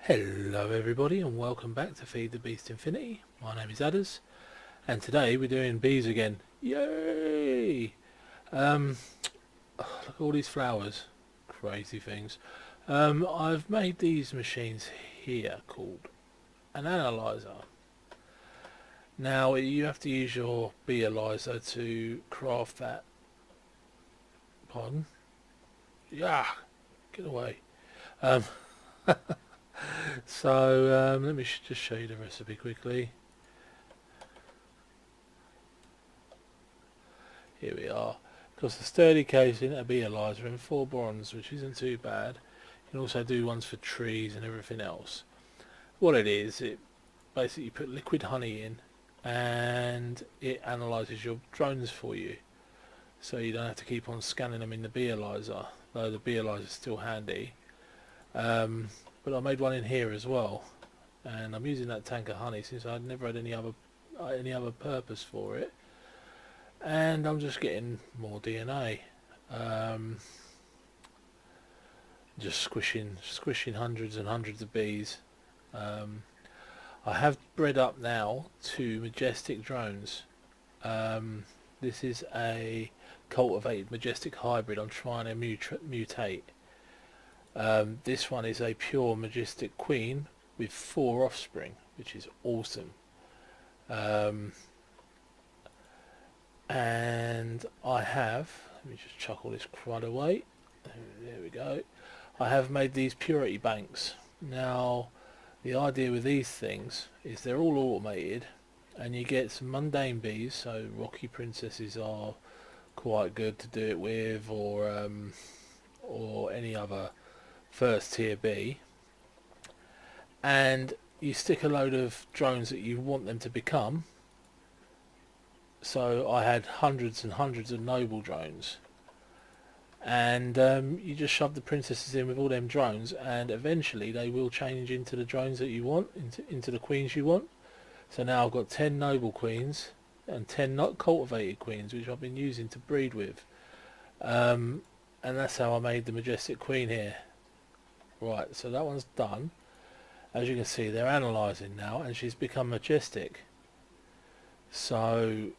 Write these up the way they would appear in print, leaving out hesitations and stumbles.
Hello everybody and welcome back to Feed the Beast Infinity. My name is Adders and today we're doing bees again. Yay! Look at all these flowers. Crazy things. I've made these machines here called an analyzer. Now you have to use your Beeeeees to craft that. Pardon? Yeah! Get away. Um, let me just show you the recipe quickly. Here we are. Because the sturdy casing, a Beeeeees and 4 bronze, which isn't too bad. You can also do ones for trees and everything else. What it is, it basically you put liquid honey in and it analyses your drones for you. So you don't have to keep on scanning them in the Beeeeees, though the Beeeeees is still handy. But I made one in here as well, and I'm using that tank of honey since I'd never had any other purpose for it. And I'm just getting more DNA. Just squishing hundreds and hundreds of bees. I have bred up now 2 majestic drones. This is a cultivated majestic hybrid I'm trying to mutate. This one is a pure majestic queen with 4 offspring, which is awesome. And I have, let me just chuck all this crud away. There we go. I have made these purity banks. Now, the idea with these things is they're all automated, and you get some mundane bees. So rocky princesses are quite good to do it with, or any other first tier bee. And you stick a load of drones that you want them to become. So I had hundreds and hundreds of noble drones, and you just shove the princesses in with all them drones, and eventually they will change into the drones that you want, into the queens you want. So now I've got 10 noble queens and 10 not cultivated queens, which I've been using to breed with, and that's how I made the majestic queen here. Right, so that one's done. As you can see, they're analysing now, and she's become majestic. So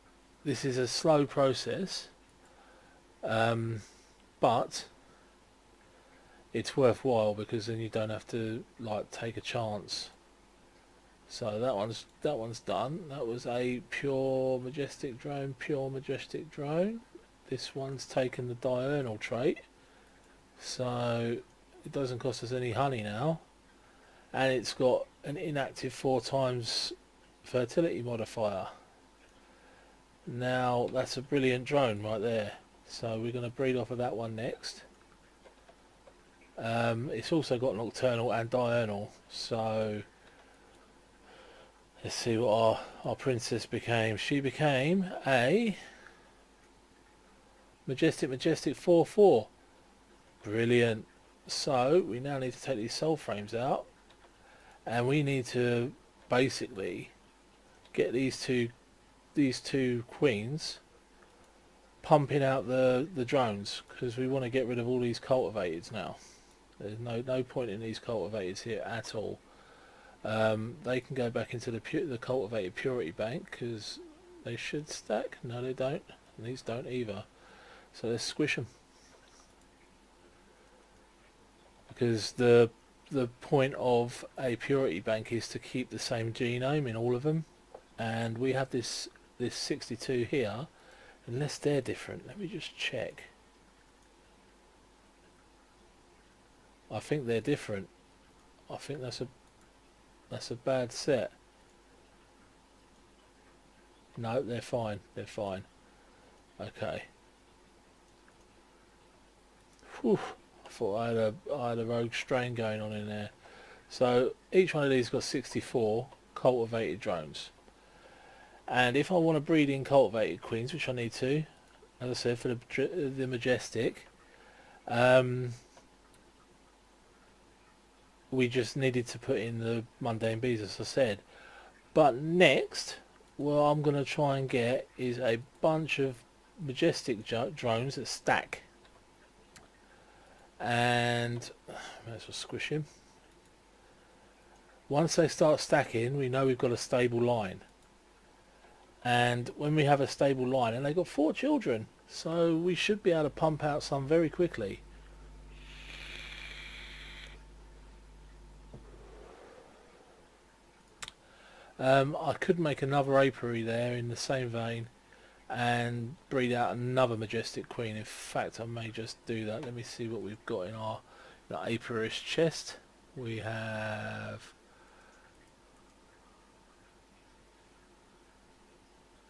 this is a slow process, but it's worthwhile because then you don't have to like take a chance. So that one's done. That was a pure majestic drone. This one's taken the diurnal trait, so it doesn't cost us any honey now, and it's got an inactive 4 times fertility modifier. Now that's a brilliant drone right there. So we're going to breed off of that one next. It's also got nocturnal and diurnal. So let's see what our princess became. She became a majestic 4-4. Brilliant. So we now need to take these soul frames out, and we need to basically get these two queens pumping out the drones, because we want to get rid of all these cultivateds now. There's no point in these cultivateds here at all. They can go back into the cultivated purity bank, because they should stack. No, they don't, and these don't either. So let's squish them, because the point of a purity bank is to keep the same genome in all of them, and we have this 62 here, unless they're different. Let me just check. I think they're different. I think that's a bad set. No, they're fine. They're fine. Okay. Whew. I thought I had a rogue strain going on in there. So each one of these got 64 cultivated drones. And if I want to breed in cultivated queens, which I need to, as I said, for the majestic, we just needed to put in the mundane bees, as I said. But next, what I'm going to try and get is a bunch of majestic drones that stack. And might as well squish him. Once they start stacking, we know we've got a stable line. And when we have a stable line, and they've got 4 children, so we should be able to pump out some very quickly. I could make another apiary there in the same vein and breed out another majestic queen. In fact, I may just do that. Let me see what we've got in our apiarist chest. We have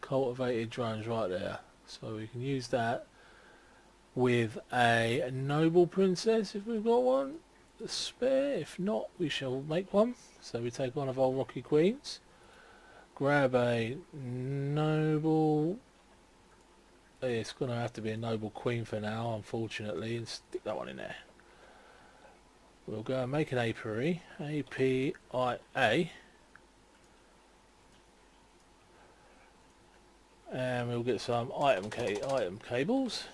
cultivated drones right there, so we can use that with a noble princess if we've got one to spare. If not, we shall make one. So we take one of our rocky queens, grab a noble. It's going to have to be a noble queen for now, unfortunately, and stick that one in there. We'll go and make an apiary, A-P-I-A, and we'll get some item cables.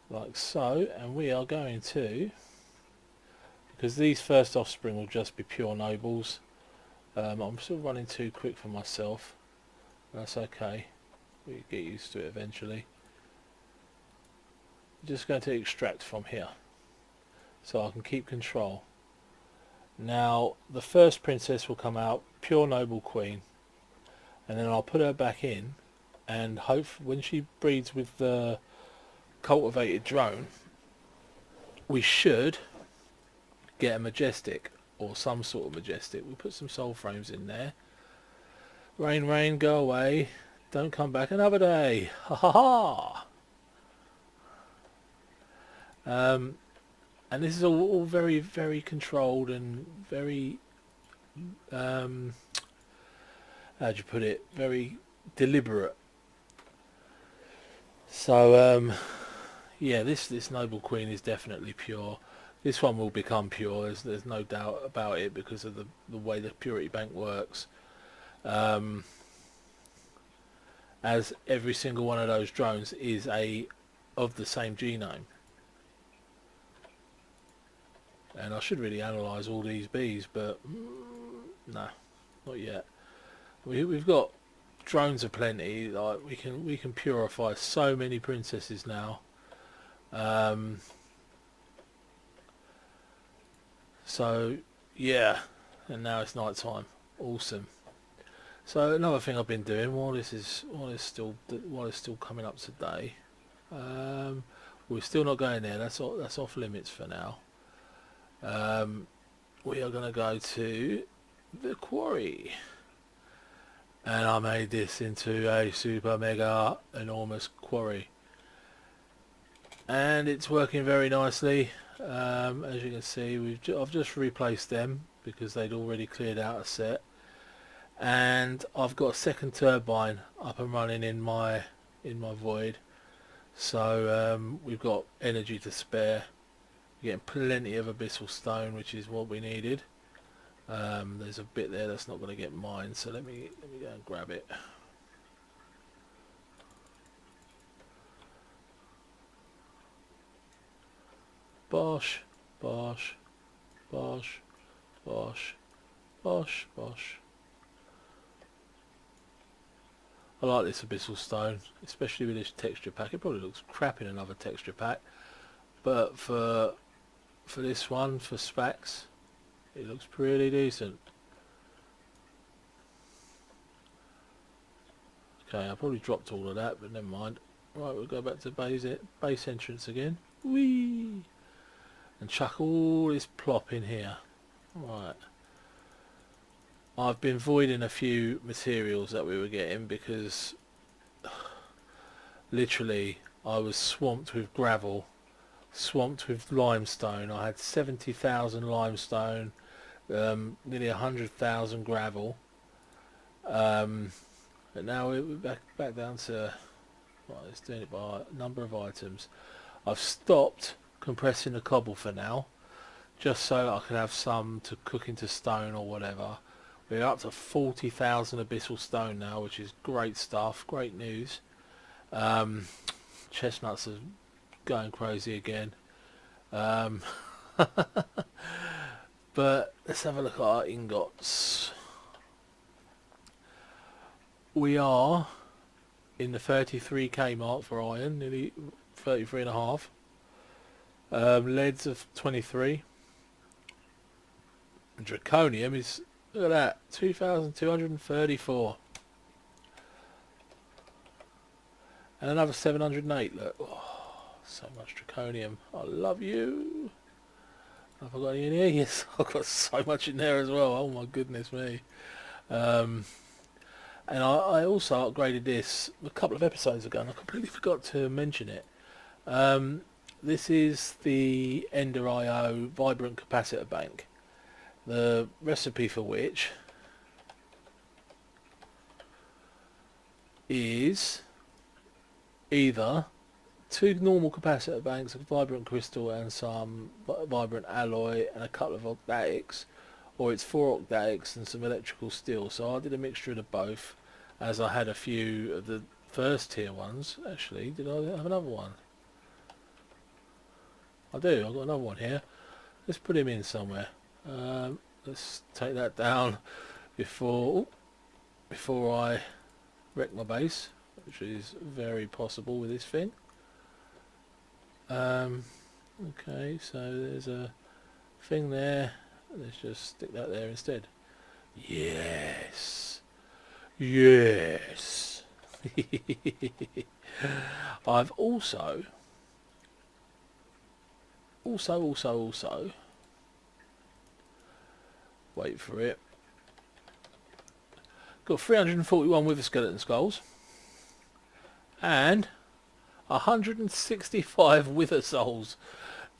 Like so, and we are going to, because these first offspring will just be pure nobles. I'm still running too quick for myself. That's okay. We get used to it eventually. Just going to extract from here so I can keep control. Now the first princess will come out pure noble queen, and then I'll put her back in, and hope when she breeds with the cultivated drone we should get a majestic or some sort of majestic. We'll put some soul frames in there. Rain, rain, go away, don't come back another day. Ha ha ha. And this is all very, very controlled and very how do you put it, very deliberate. So yeah, this noble queen is definitely pure. This one will become pure, there's no doubt about it, because of the way the purity bank works. As every single one of those drones is of the same genome. And I should really analyse all these bees, but no, not yet. We've got drones aplenty. Like we can purify so many princesses now. So yeah, and now it's night time. Awesome. So another thing I've been doing while this is still coming up today, we're still not going there. That's off limits for now. We are going to go to the quarry, and I made this into a super mega enormous quarry, and it's working very nicely. As you can see, I've just replaced them because they'd already cleared out a set, and I've got a second turbine up and running in my void, so we've got energy to spare. We're getting plenty of abyssal stone, which is what we needed. There's a bit there that's not going to get mined, so let me go and grab it. Bosh, bosh, bosh, bosh, bosh, bosh. I like this abyssal stone, especially with this texture pack. It probably looks crap in another texture pack, but for this one, for specs, it looks pretty decent. Okay, I probably dropped all of that, but never mind. Right, we'll go back to base entrance again. Whee! And chuck all this plop in here. Right. I've been voiding a few materials that we were getting because literally I was swamped with gravel, swamped with limestone. I had 70,000 limestone, nearly 100,000 gravel, but now we're back down to, right, it's doing it by number of items. I've stopped compressing the cobble for now, just so I can have some to cook into stone or whatever. We're up to 40,000 abyssal stone now, which is great stuff, great news. Chestnuts are going crazy again. But let's have a look at our ingots. We are in the 33k mark for iron, nearly 33 and a half. Leads of 23. And draconium is, look at that, 2,234. And another 708, look. Oh, so much draconium. I love you. Have I got any in here? Yes, I've got so much in there as well. Oh my goodness me. And I also upgraded this a couple of episodes ago, and I completely forgot to mention it. This is the Ender IO Vibrant Capacitor Bank. The recipe for which is either 2 normal capacitor banks of vibrant crystal and some vibrant alloy and a couple of octatics, or it's 4 octatics and some electrical steel. So I did a mixture of the both, as I had a few of the first tier ones. Actually, did I have another one? I do, I've got another one here. Let's put him in somewhere. Let's take that down before I wreck my base, which is very possible with this thing. Okay, so there's a thing there. Let's just stick that there instead. Yes. Yes. I've also wait for it. Got 341 wither skeleton skulls and 165 wither souls.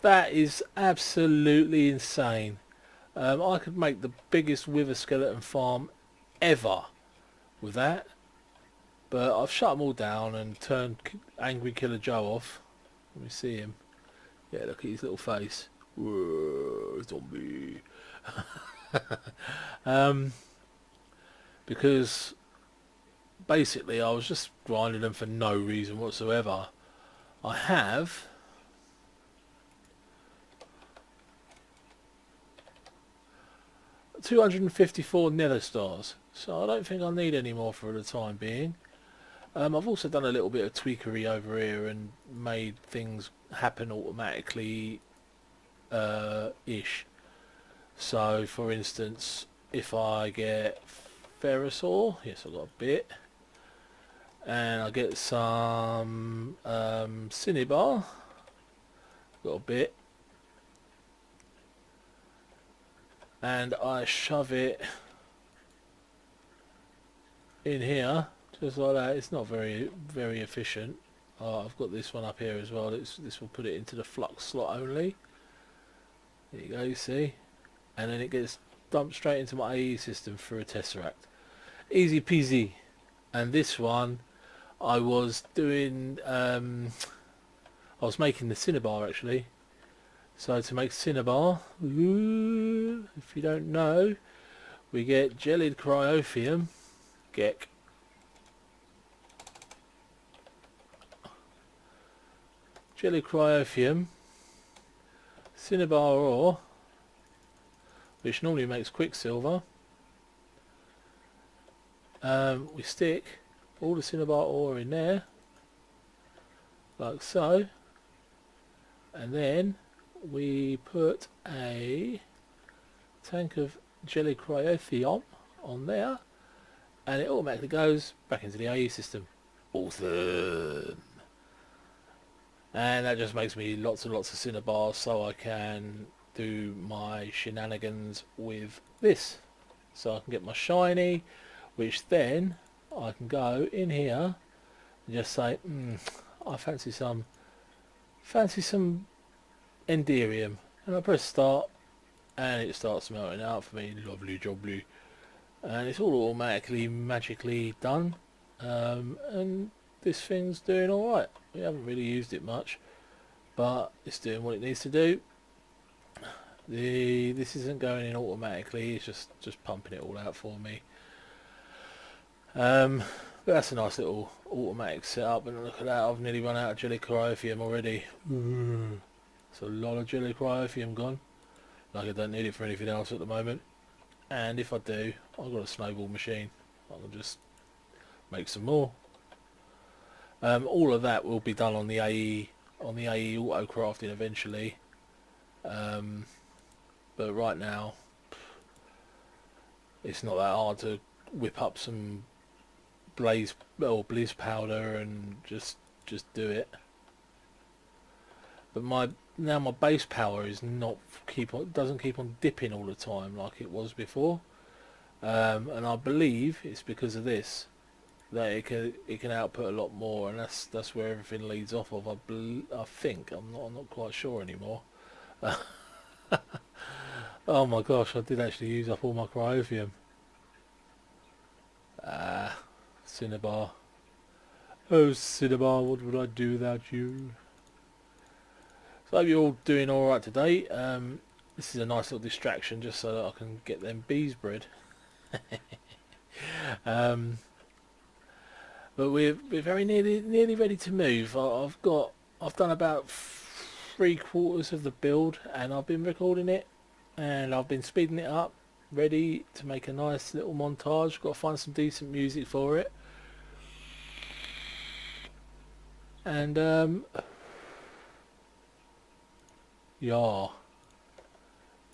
That is absolutely insane. I could make the biggest wither skeleton farm ever with that, but I've shut them all down and turned Angry Killer Joe off. Let me see him. Yeah, look at his little face. Whoa, zombie. Because basically I was just grinding them for no reason whatsoever. I have 254 nether stars, so I don't think I need any more for the time being. I've also done a little bit of tweakery over here and made things happen automatically ish. So for instance, if I get ferrous ore, yes, I've got a bit, and I get some cinnabar, got a bit, and I shove it in here just like that. It's not very efficient. I've got this one up here as well. This will put it into the flux slot only. There you go, you see, and then it gets dumped straight into my AE system through a tesseract. Easy peasy. And this one I was doing I was making the cinnabar actually. So to make cinnabar, if you don't know, we get jellied cryophium, geck, jellied cryophium, cinnabar ore, which normally makes quicksilver. We stick all the cinnabar ore in there, like so, and then we put a tank of jelly cryothium on there, and it automatically goes back into the AE system. Awesome. And that just makes me lots and lots of cinnabars, so I can do my shenanigans with this. So I can get my shiny, which then I can go in here and just say, I fancy some Enderium, and I press start and it starts melting out for me. Lovely jubbly. And it's all automatically magically done, and this thing's doing alright. We haven't really used it much, but it's doing what it needs to do. This isn't going in automatically, it's just pumping it all out for me. But that's a nice little automatic setup, and look at that, I've nearly run out of jelly cryophium already. It's a lot of jelly cryopium gone. Like I don't need it for anything else at the moment. And if I do, I've got a snowball machine. I can just make some more. All of that will be done on the AE auto crafting eventually. But right now, it's not that hard to whip up some bliss powder and just do it. But my base power is not doesn't keep on dipping all the time like it was before, and I believe it's because of this that it can output a lot more, and that's where everything leads off of. I think I'm not quite sure anymore. Oh my gosh, I did actually use up all my cryopium. Cinnabar. Oh Cinnabar, what would I do without you? So I hope you're all doing alright today. This is a nice little distraction just so that I can get them bees bred. But we're very nearly ready to move. I've done about 3/4 of the build, and I've been recording it, and I've been speeding it up, ready to make a nice little montage. Got to find some decent music for it, and yeah.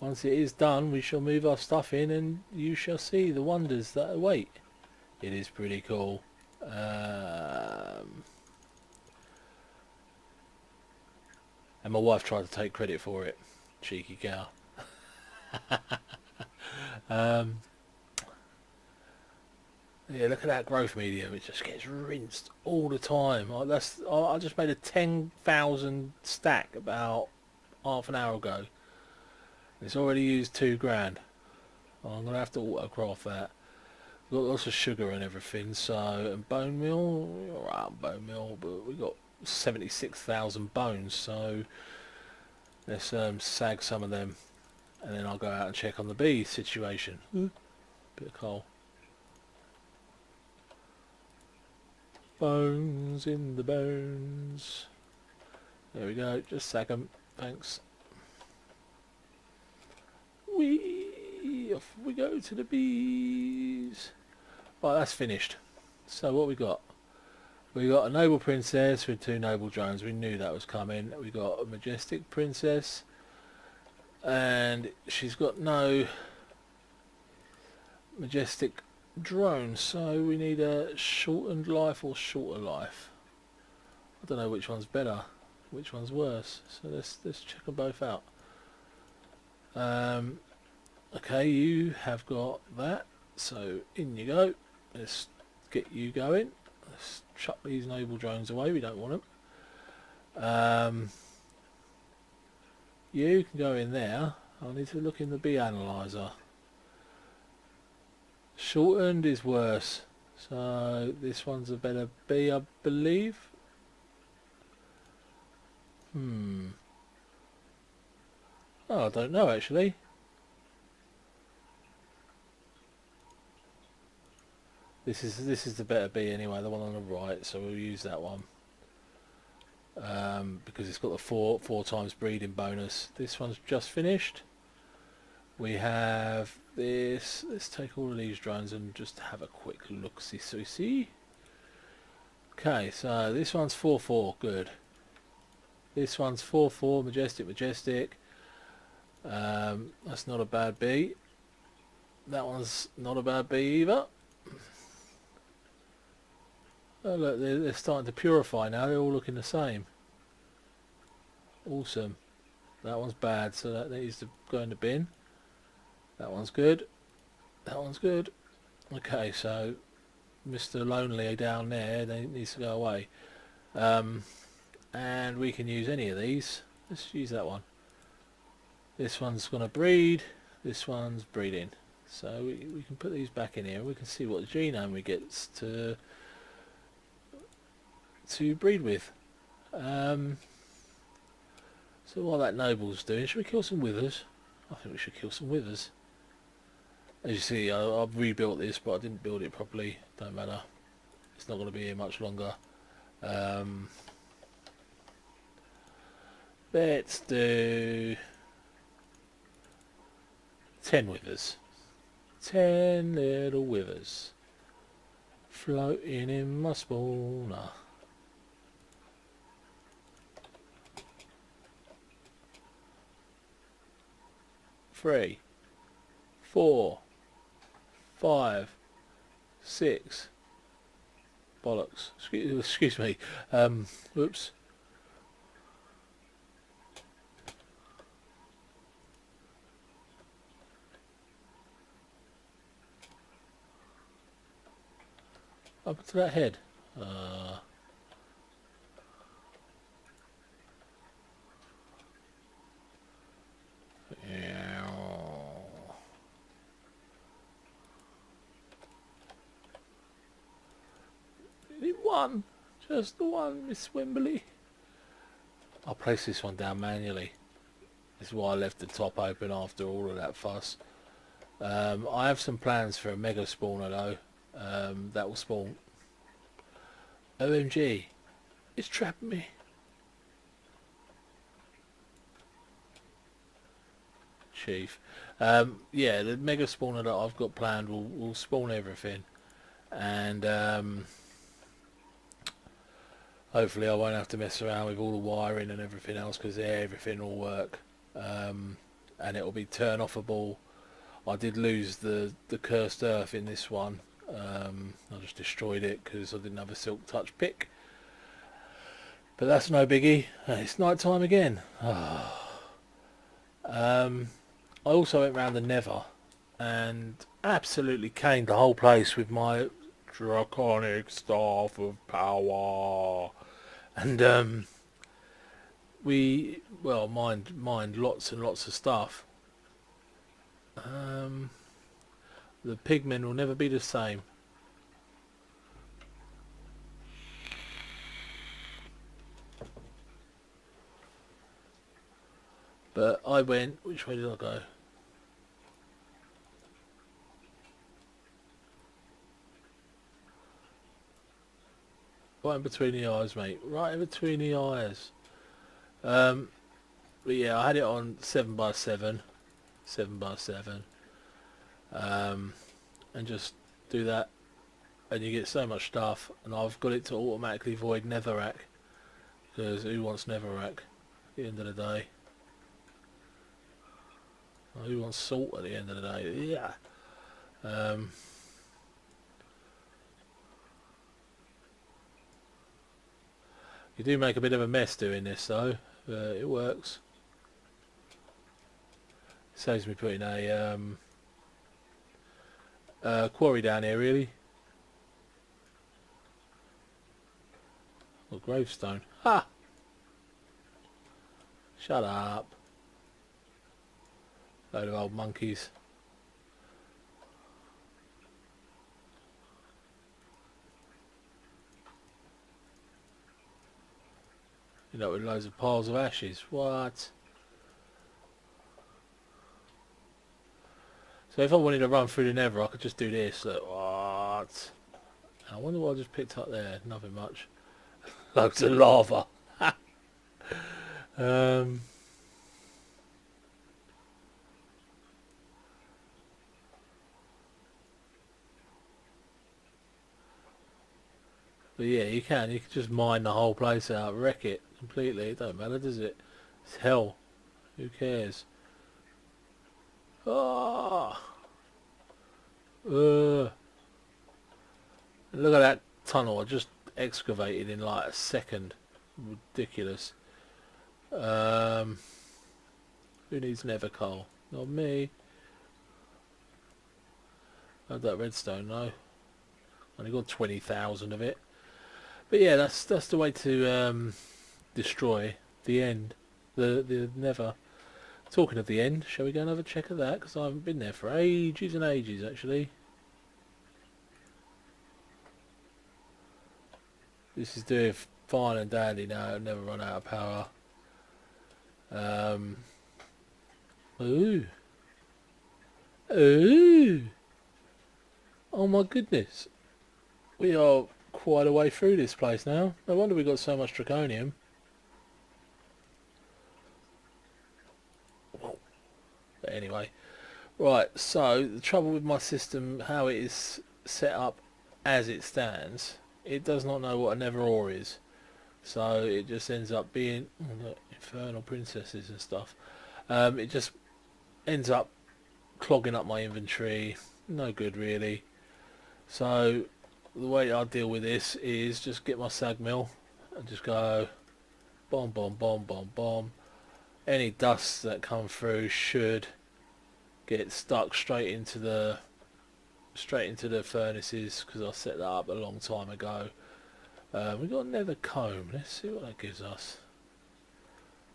Once it is done, we shall move our stuff in, and you shall see the wonders that await. It is pretty cool. And my wife tried to take credit for it. Cheeky cow. Yeah, look at that growth medium. It just gets rinsed all the time. I just made a 10,000 stack about half an hour ago. It's already used 2 grand. I'm gonna have to autocraft that. We've got lots of sugar and everything, so, and bone meal. Alright, bone meal, but we got 76,000 bones, so let's sag some of them, and then I'll go out and check on the bee situation. Bit of coal. Bones in the bones. There we go. Just sag them. Thanks. Off we go to the bees. Right, that's finished. So what we got? We got a noble princess with 2 noble drones. We knew that was coming. We got a majestic princess, and she's got no majestic drone. So we need a shortened life or shorter life. I don't know which one's better, which one's worse. So let's check them both out. Okay, you have got that, so in you go. Let's get you going. Let's chuck these noble drones away, we don't want them. You can go in there. I need to look in the bee analyzer. Shortened is worse, so this one's a better bee, I believe. Oh, I don't know actually. This is the better bee anyway, the one on the right, so we'll use that one. Because it's got the four times breeding bonus. This one's just finished. We have this. Let's take all of these drones and just have a quick look. See. Okay, so this one's 4/4, good. This one's 4/4, majestic. That's not a bad bee. That one's not a bad bee either. Oh look, they're starting to purify now. They're all looking the same. Awesome. That one's bad, so that needs to go in the bin. That one's good. That one's good. Okay, so Mr. Lonely down there, they needs to go away. And we can use any of these. Let's use that one. This one's going to breed. This one's breeding. So we can put these back in here. We can see what genome we get to breed with. So while that noble's doing, should we kill some withers? I think we should kill some withers. As you see, I've rebuilt this, but I didn't build it properly. Don't matter. It's not going to be here much longer. Let's do 10 withers. 10 little withers floating in my spawner. Three, 4, 5, 6. Bollocks. Excuse me. Whoops. Up to that head. One. Just the one, Miss Wimberley. I'll place this one down manually. This is why I left the top open after all of that fuss. I have some plans for a mega spawner though. That will spawn. OMG. It's trapping me. Chief. Yeah, the mega spawner that I've got planned will spawn everything. And hopefully I won't have to mess around with all the wiring and everything else, because everything will work. And it will be turn offable. I did lose the cursed earth in this one. I just destroyed it because I didn't have a silk touch pick. But that's no biggie. It's night time again. I also went round the Nether and absolutely caned the whole place with my draconic staff of power. And we, well, mined lots and lots of stuff. The pigmen will never be the same. But I went, which way did I go? Right in between the eyes, mate. Right in between the eyes. But yeah, I had it on 7x7. 7x7. And just do that. And you get so much stuff. And I've got it to automatically void netherrack. Because who wants netherrack at the end of the day? Who wants salt at the end of the day? Yeah. You do make a bit of a mess doing this though. It works. Saves me putting a quarry down here really. Or gravestone. Ha! Shut up. Load of old monkeys. You know, with loads of piles of ashes. What? So if I wanted to run through the Nether, I could just do this. Look, what? I wonder what I just picked up there. Nothing much. Loads of lava. But yeah, you can just mine the whole place out, wreck it completely. It don't matter, does it? It's hell. Who cares? Ah! Look at that tunnel I just excavated in like a second. Ridiculous. Who needs nether coal? Not me. I had that redstone though. Only got 20,000 of it. But yeah, that's the way to destroy the end, the Nether. Talking of the end, shall we go and have a check of that? Because I haven't been there for ages and ages actually. This is doing fine and dandy now. I've never run out of power. Ooh. Ooh. Oh my goodness. We are quite a way through this place now. No wonder we got so much draconium. But anyway, right, so the trouble with my system, how it is set up as it stands, it does not know what a never or is. So it just ends up being, oh, look, infernal princesses and stuff. It just ends up clogging up my inventory. No good really. So the way I deal with this is just get my sag mill and just go bomb, bomb, bomb, bomb, bomb. Any dust that come through should get stuck straight into the furnaces, because I set that up a long time ago. We've got nether comb. Let's see what that gives us.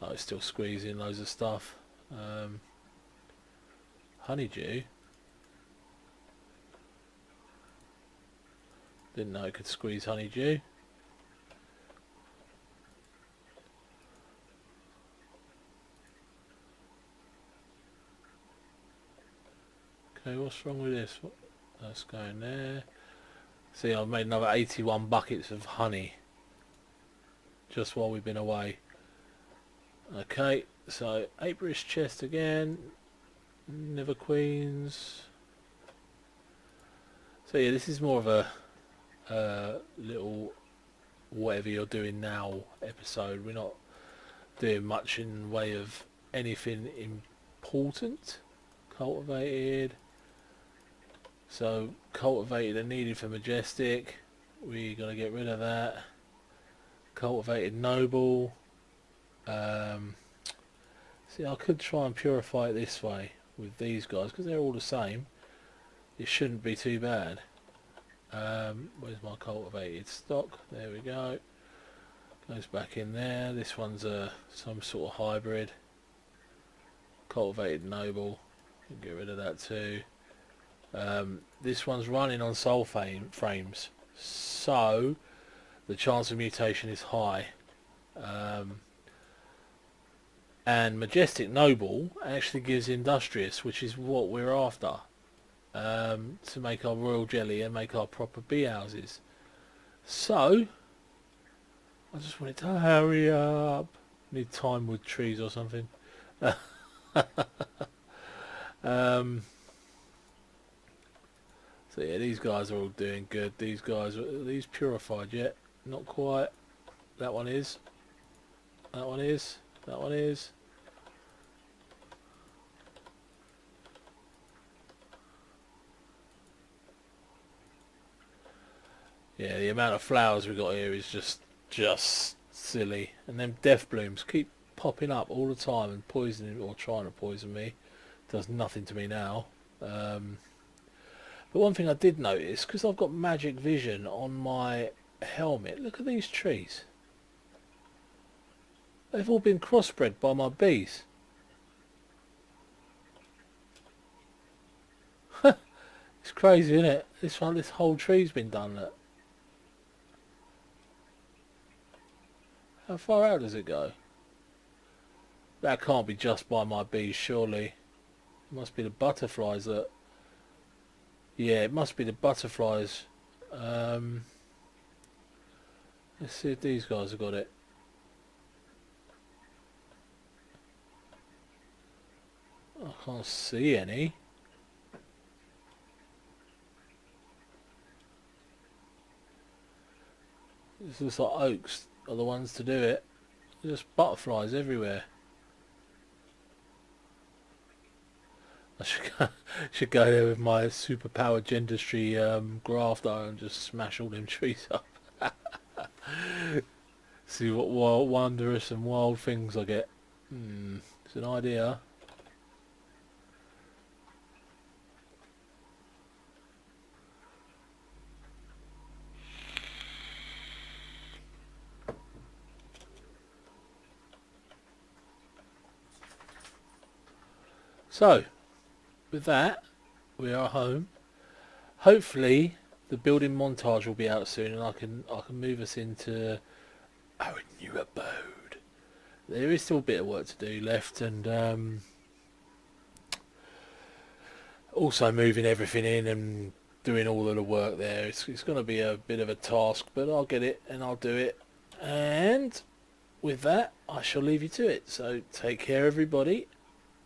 Oh, it's still squeezing loads of stuff. Honeydew. Didn't know it could squeeze honeydew. Okay, what's wrong with this? That's going there. See, I've made another 81 buckets of honey just while we've been away. Okay, so apiarist chest again. Never queens. So yeah, this is more of a little whatever you're doing now episode. We're not doing much in way of anything important. Cultivated. So cultivated are needed for majestic. We're gonna get rid of that. Cultivated noble. See, I could try and purify it this way with these guys because they're all the same. It shouldn't be too bad. Where's my cultivated stock? There we go. Goes back in there. This one's some sort of hybrid. Cultivated noble. Get rid of that too. This one's running on soul frames, so the chance of mutation is high. And majestic noble actually gives industrious, which is what we're after, to make our royal jelly and make our proper bee houses. So I just wanted to hurry up. Need time with trees or something. So yeah, these guys are all doing good. These guys, are these purified yet? Not quite. That one is. That one is. That one is. Yeah, the amount of flowers we got here is just silly. And them death blooms keep popping up all the time and poisoning or trying to poison me. Does nothing to me now. But one thing I did notice, because I've got magic vision on my helmet, look at these trees. They've all been crossbred by my bees. It's crazy, isn't it? This whole tree's been done. Look. How far out does it go? That can't be just by my bees, surely. It must be the butterflies that... Yeah, it must be the butterflies. Let's see if these guys have got it. I can't see any. This looks like oaks are the ones to do it. There's just butterflies everywhere. I should go there with my superpowered gendustry grafter and just smash all them trees up. See what wondrous and wild things I get. It's an idea. So, with that, we are home. Hopefully, the building montage will be out soon, and I can move us into our new abode. There is still a bit of work to do left, and also moving everything in and doing all of the work there. It's going to be a bit of a task, but I'll get it and I'll do it. And with that, I shall leave you to it. So take care, everybody.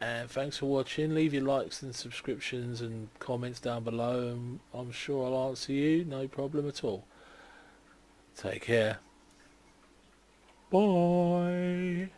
And thanks for watching. Leave your likes and subscriptions and comments down below, and I'm sure I'll answer you, no problem at all. Take care. Bye.